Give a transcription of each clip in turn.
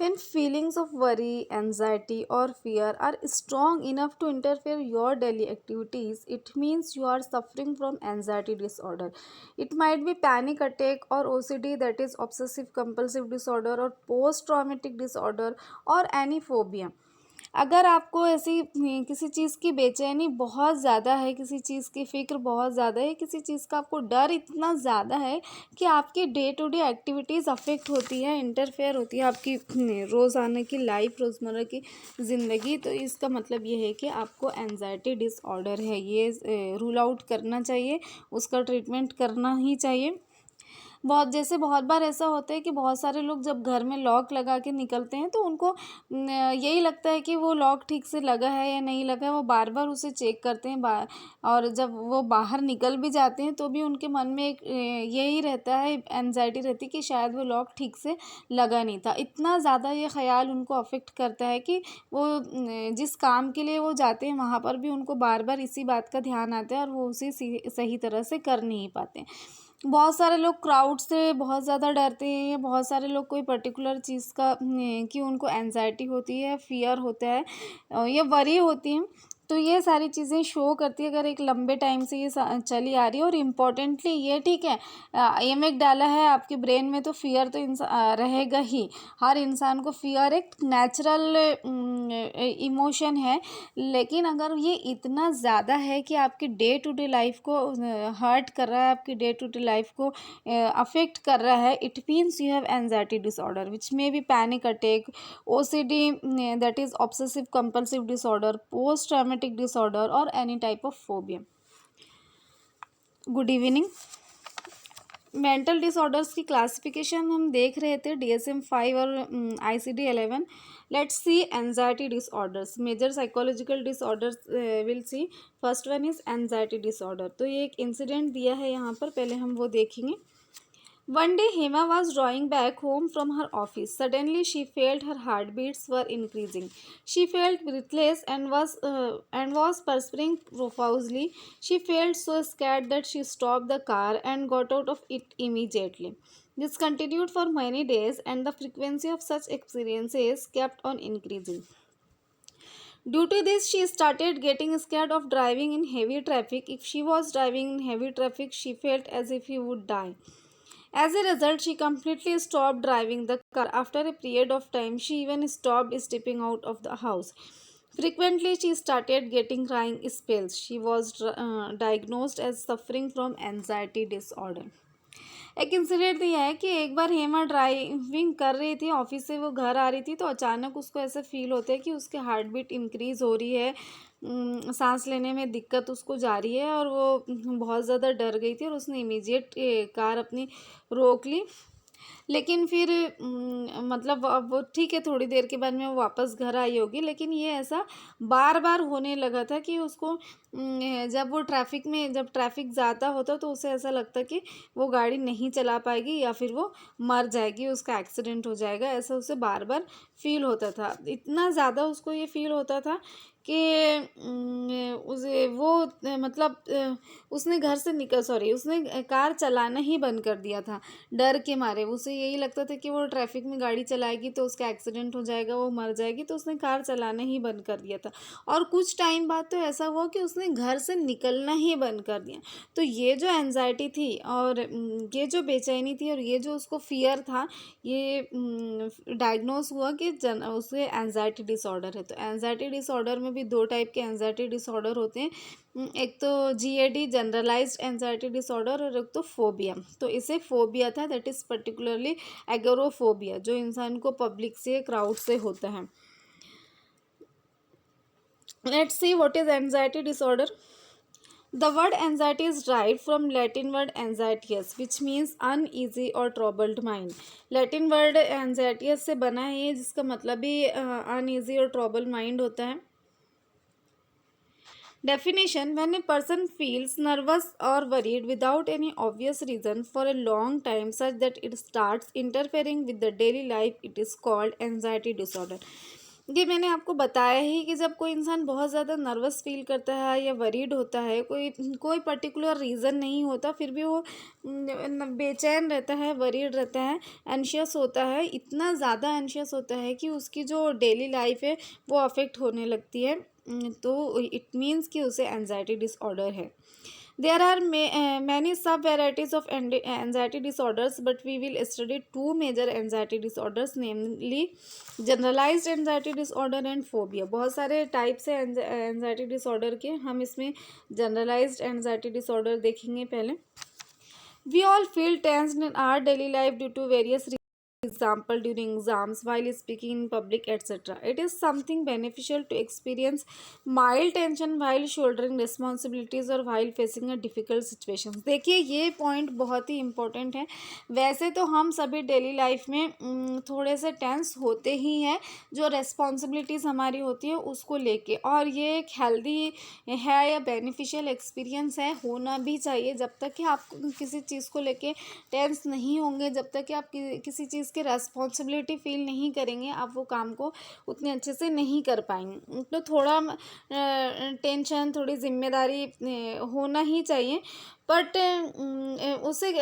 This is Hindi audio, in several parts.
When feelings of worry, anxiety, or fear are strong enough to interfere your daily activities, it means you are suffering from anxiety disorder. It might be panic attack or OCD, that is obsessive compulsive disorder, or post traumatic disorder, or any phobia. अगर आपको ऐसी किसी चीज़ की बेचैनी बहुत ज़्यादा है, किसी चीज़ की फ़िक्र बहुत ज़्यादा है, किसी चीज़ का आपको डर इतना ज़्यादा है कि आपकी day to day activities affect होती है, इंटरफेयर होती है आपकी रोज़ाना की लाइफ, रोज़मर्रा की ज़िंदगी, तो इसका मतलब ये है कि आपको एंजाइटी डिसऑर्डर है। ये रूल आउट करना चाहिए, उसका ट्रीटमेंट करना ही चाहिए। बहुत बार ऐसा होता है कि बहुत सारे लोग जब घर में लॉक लगा के निकलते हैं तो उनको यही लगता है कि वो लॉक ठीक से लगा है या नहीं लगा है, वो बार बार उसे चेक करते हैं और जब वो बाहर निकल भी जाते हैं तो भी उनके मन में एक यही रहता है, एनजाइटी रहती है कि शायद वो लॉक ठीक से लगा नहीं था। इतना ज़्यादा ये ख्याल उनको अफेक्ट करता है कि वो जिस काम के लिए वो जाते हैं वहाँ पर भी उनको बार बार इसी बात का ध्यान आता है और वो उसे सही तरह से कर नहीं पाते। बहुत सारे लोग क्राउड से बहुत ज़्यादा डरते हैं, या बहुत सारे लोग कोई पर्टिकुलर चीज़ का कि उनको एंजाइटी होती है, फ़ियर होता है या वरी होती है। तो ये सारी चीज़ें शो करती है अगर एक लंबे टाइम से ये चली आ रही है। और इम्पॉर्टेंटली ये ठीक है, एम डाला है आपके ब्रेन में तो फ़ियर तो रहेगा ही। हर इंसान को फ़ियर एक नेचुरल इमोशन है, लेकिन अगर ये इतना ज़्यादा है कि आपकी डे टू डे लाइफ को हर्ट कर रहा है, आपकी डे टू डे लाइफ को अफेक्ट कर रहा है, it means you have anxiety disorder which may be panic attack, OCD, that is obsessive compulsive disorder, post traumatic disorder, और any type of phobia. Good evening. Mental disorders की क्लासिफिकेशन हम देख रहे थे, DSM-5 और ICD-11। Let's see anxiety disorders, major psychological disorders will C. First one is anxiety disorder. तो ये एक इंसिडेंट दिया है यहाँ पर, पहले हम वो देखेंगे। One day, Hema was drawing back home from her office. Suddenly, she felt her heartbeats were increasing. She felt breathless and was perspiring profusely. She felt so scared that she stopped the car and got out of it immediately. This continued for many days, and the frequency of such experiences kept on increasing. Due to this, she started getting scared of driving in heavy traffic. If she was driving in heavy traffic, she felt as if she would die. As a result, she completely stopped driving the car. After a period of time, she even stopped stepping out of the house. Frequently, she started getting crying spells. She was diagnosed as suffering from anxiety disorder. एक इंसिडेंट ये है कि एक बार हेमा ड्राइविंग कर रही थी, ऑफिस से वो घर आ रही थी, तो अचानक उसको ऐसा फील होता है कि उसके हार्ट बीट इंक्रीज़ हो रही है, सांस लेने में दिक्कत उसको जा रही है, और वो बहुत ज़्यादा डर गई थी और उसने इमीडिएट कार अपनी रोक ली। लेकिन फिर मतलब अब वो ठीक है, थोड़ी देर के बाद में वो वापस घर आई होगी, लेकिन ये ऐसा बार बार होने लगा था कि उसको जब वो जब ट्रैफिक ज़्यादा होता तो उसे ऐसा लगता कि वो गाड़ी नहीं चला पाएगी या फिर वो मर जाएगी, उसका एक्सीडेंट हो जाएगा, ऐसा उसे बार बार फील होता था। इतना ज़्यादा उसको ये फील होता था कि उसे वो मतलब उसने उसने कार चलाना ही बंद कर दिया था डर के मारे। उसे यही लगता था कि वो ट्रैफिक में गाड़ी चलाएगी तो उसका एक्सीडेंट हो जाएगा, वो मर जाएगी, तो उसने कार चलाना ही बंद कर दिया था। और कुछ टाइम बाद तो ऐसा हुआ कि उसने घर से निकलना ही बंद कर दिया। तो ये जो एंजाइटी थी और ये जो बेचैनी थी और ये जो उसको फियर था, ये डायग्नोस हुआ कि उसे एंजाइटी डिसऑर्डर है। तो एंजाइटी डिसऑर्डर में भी दो टाइप के एंजाइटी डिसऑर्डर होते हैं, एक तो GAD जनरलाइज्ड एंजाइटी डिसऑर्डर, और एक तो फोबिया। तो इसे फोबिया था, दैट इज़ पर्टिकुलरली एगोरोफोबिया, जो इंसान को पब्लिक से, क्राउड से होता है। Let's see what is anxiety disorder. The word anxiety is derived from Latin word anxieties, which means uneasy or troubled mind. Latin word anxieties से बना है, जिसका मतलब भी uneasy और troubled mind होता है। Definition: when a person feels nervous or worried without any obvious reason for a long time, such that it starts interfering with the daily life, it is called anxiety disorder. ये मैंने आपको बताया ही कि जब कोई इंसान बहुत ज़्यादा नर्वस फील करता है या वरीड होता है, कोई कोई पर्टिकुलर रीज़न नहीं होता, फिर भी वो बेचैन रहता है, वरीड रहता है, एंशियस होता है, इतना ज़्यादा एंशियस होता है कि उसकी जो डेली लाइफ है वो अफेक्ट होने लगती है। तो इट मीन्स कि उसे एंजाइटी डिसऑर्डर है। There are many sub-varieties of anxiety disorders, but we will study two major anxiety disorders, namely generalized anxiety disorder and phobia. बहुत सारे टाइप्स है एंजाइटी डिसऑर्डर के, हम इसमें जनरलाइज्ड एंजाइटी डिसऑर्डर देखेंगे पहले. We all feel tensed in our daily life due to various reasons. Example, during exams, while speaking in public, etc. It is something beneficial to experience mild tension while shouldering responsibilities or while facing a difficult situation. देखिए ये पॉइंट बहुत ही इम्पोर्टेंट है. वैसे तो हम सभी डेली लाइफ में थोड़े से टेंस होते ही हैं जो रेस्पॉन्सिबिलिटीज़ हमारी होती है उसको लेके, और ये एक हेल्दी है या बेनिफिशियल एक्सपीरियंस है, होना भी चाहिए. जब तक कि आप किसी चीज़ को लेके टेंस नहीं होंगे, जब तक कि आप किसी चीज़ की रेस्पॉन्सिबिलिटी फील नहीं करेंगे, आप वो काम को उतने अच्छे से नहीं कर पाएंगे. तो थोड़ा टेंशन, थोड़ी जिम्मेदारी होना ही चाहिए, बट उससे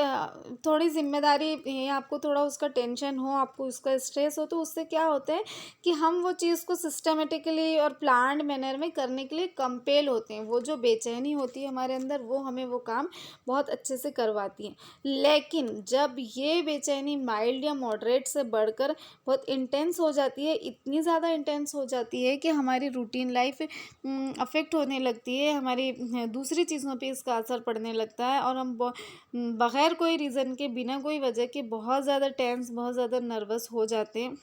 थोड़ी जिम्मेदारी आपको थोड़ा उसका टेंशन हो, आपको उसका स्ट्रेस हो, तो उससे क्या होता है कि हम वो चीज़ को सिस्टमेटिकली और प्लान्ड मैनर में करने के लिए कंपेल होते हैं. वो जो बेचैनी होती है हमारे अंदर, वो हमें वो काम बहुत अच्छे से करवाती है. लेकिन जब ये बेचैनी माइल्ड या मॉडरेट से बढ़कर बहुत इंटेंस हो जाती है, इतनी ज़्यादा इंटेंस हो जाती है कि हमारी रूटीन लाइफ अफेक्ट होने लगती है, हमारी दूसरी चीज़ों पे इसका असर पड़ने लगता है, और हम बग़ैर कोई रीज़न के, बिना कोई वजह के बहुत ज़्यादा टेंस, बहुत ज़्यादा नर्वस हो जाते हैं,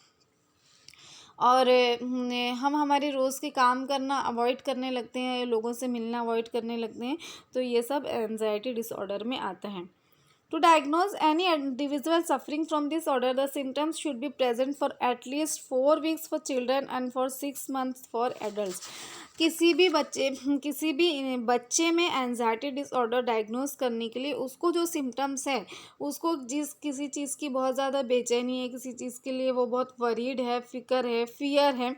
और हम हमारे रोज़ के काम करना अवॉइड करने लगते हैं, लोगों से मिलना अवॉइड करने लगते हैं. तो ये सब एंजाइटी डिसऑर्डर में आता है. To diagnose any individual suffering from this disorder, the symptoms should be present for at least 4 weeks for children and for 6 months for adults. किसी भी बच्चे में एंजाइटी डिसऑर्डर डायग्नोज करने के लिए उसको जो सिम्टम्स है, उसको किसी चीज़ की बहुत ज़्यादा बेचैनी है, किसी चीज़ के लिए वो बहुत वरीड है, फिकर है, फियर है,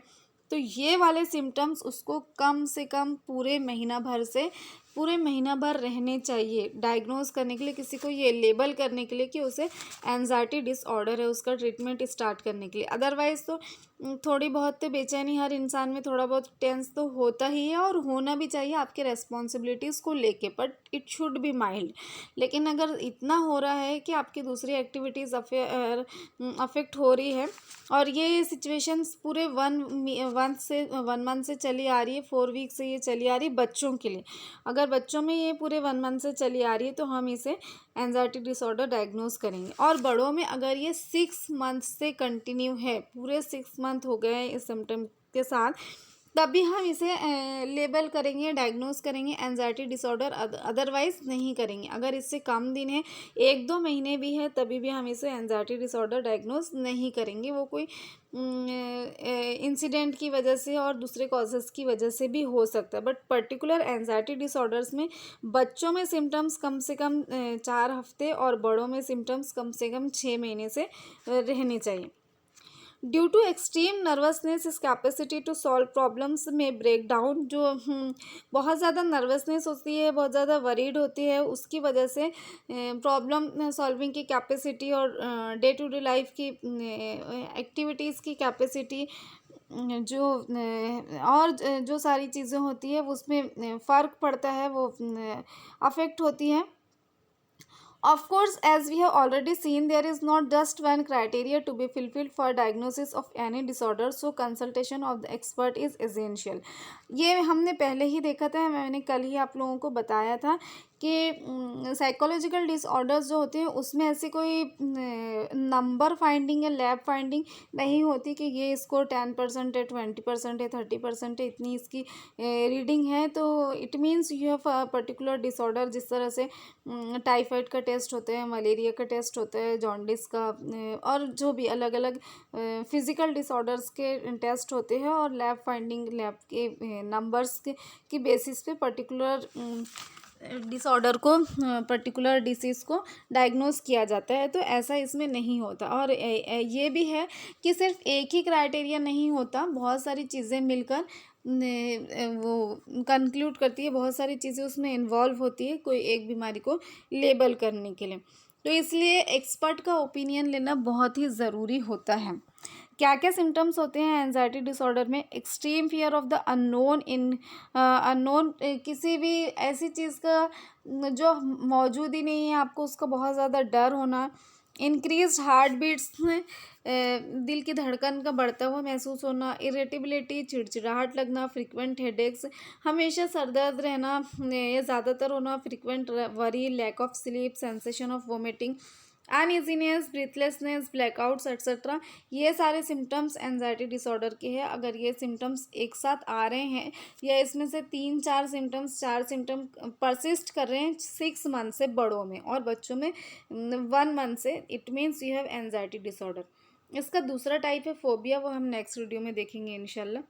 तो ये वाले सिम्टम्स उसको कम से कम पूरे महीना भर रहने चाहिए, डायग्नोज करने के लिए, किसी को ये लेबल करने के लिए कि उसे एंजाइटी डिसऑर्डर है, उसका ट्रीटमेंट स्टार्ट करने के लिए. अदरवाइज़ तो थोड़ी बहुत तो बेचैनी हर इंसान में, थोड़ा बहुत टेंस तो होता ही है, और होना भी चाहिए आपके रेस्पॉन्सिबिलिटीज़ को लेके, but it should be mild. लेकिन अगर इतना हो रहा है कि आपकी दूसरी एक्टिविटीज़ अफेक्ट हो रही है, और ये सिचुएशंस पूरे 1 मंथ से चली आ रही है, 4 वीक से ये चली आ रही है बच्चों के लिए, अगर बच्चों में ये पूरे 1 मंथ से चली आ रही है, तो हम इसे एंजाइटी डिसऑर्डर डायग्नोज करेंगे. और बड़ों में अगर ये 6 मंथ से कंटिन्यू है, पूरे 6 मंथ हो गए हैं इस सिम्टम के साथ, तभी हम इसे लेबल करेंगे, डायग्नोज करेंगे एंजाइटी डिसऑर्डर, अदरवाइज़ नहीं करेंगे. अगर इससे कम दिन है, 1-2 महीने भी है, तभी भी हम इसे एंजाइटी डिसऑर्डर डायग्नोज नहीं करेंगे. वो कोई इंसिडेंट की वजह से और दूसरे कॉजेज़ की वजह से भी हो सकता है, बट पर्टिकुलर एंजाइटी डिसऑर्डर्स में बच्चों में सिम्टम्स कम से कम 4 हफ्ते, और बड़ों में सिम्टम्स कम से कम 6 महीने से रहने चाहिए. ड्यू टू एक्सट्रीम नर्वसनेस इस कैपेसिटी टू सॉल्व प्रॉब्लम्स में ब्रेक डाउन. जो बहुत ज़्यादा नर्वसनेस होती है, बहुत ज़्यादा वरीड होती है, उसकी वजह से प्रॉब्लम सॉल्विंग की कैपेसिटी और डे टू डे लाइफ की एक्टिविटीज़ की कैपेसिटी, और जो सारी चीज़ें होती है उसमें फ़र्क पड़ता है, वो अफेक्ट होती है. Of course, as we have already seen, there is not just one criteria to be fulfilled for diagnosis of any disorder, so consultation of the expert is essential. ये हमने पहले ही देखा था, मैंने कल ही आप लोगों को बताया था कि साइकोलॉजिकल डिसऑर्डर्स जो होते हैं उसमें ऐसी कोई नंबर फाइंडिंग या लैब फाइंडिंग नहीं होती कि ये इसको 10% है, 20% है, 30% है, इतनी इसकी रीडिंग है, तो it means you have particular disorder. जिस तरह से टाइफाइड का टेस्ट होता है, मलेरिया का टेस्ट होता है, जॉन्डिस का, और जो भी अलग अलग फिज़िकल डिसऑर्डर्स के टेस्ट होते हैं, और लैब फाइंडिंग, लैब के नंबर्स की बेसिस पे पर्टिकुलर डिसऑर्डर को, पर्टिकुलर डिसीज़ को डायग्नोस किया जाता है। तो ऐसा इसमें नहीं होता। और ये भी है कि सिर्फ एक ही क्राइटेरिया नहीं होता, बहुत सारी चीज़ें मिलकर वो कंक्लूड करती है, बहुत सारी चीज़ें उसमें इन्वॉल्व होती है कोई एक बीमारी को लेबल करने के लिए। तो इसलिए एक्सपर्ट का ओपिनियन लेना बहुत ही ज़रूरी होता है। क्या क्या सिम्टम्स होते हैं एंजाइटी डिसऑर्डर में? Extreme fear of the unknown, unknown किसी भी ऐसी चीज़ का जो मौजूद ही नहीं है, आपको उसका बहुत ज़्यादा डर होना। इंक्रीज्ड हार्ट बीट्स में दिल की धड़कन का बढ़ता हुआ महसूस होना। इरिटेबिलिटी, चिड़चिड़ाहट लगना। फ्रीक्वेंट हेडेक्स, हमेशा सर दर्द रहना या ज़्यादातर होना। Frequent worry, lack of sleep, sensation of vomiting, uneasiness, breathlessness, blackouts etcetera, ये सारे सिम्टम्स एंजाइटी डिसऑर्डर के हैं। अगर ये सिम्टम्स एक साथ आ रहे हैं या इसमें से 4 सिम्टम परसिस्ट कर रहे हैं 6 मंथ से बड़ों में, और बच्चों में 1 मंथ से, it means you have anxiety disorder. इसका दूसरा टाइप है फोबिया, वो हम नेक्स्ट वीडियो में देखेंगे इंशाल्लाह।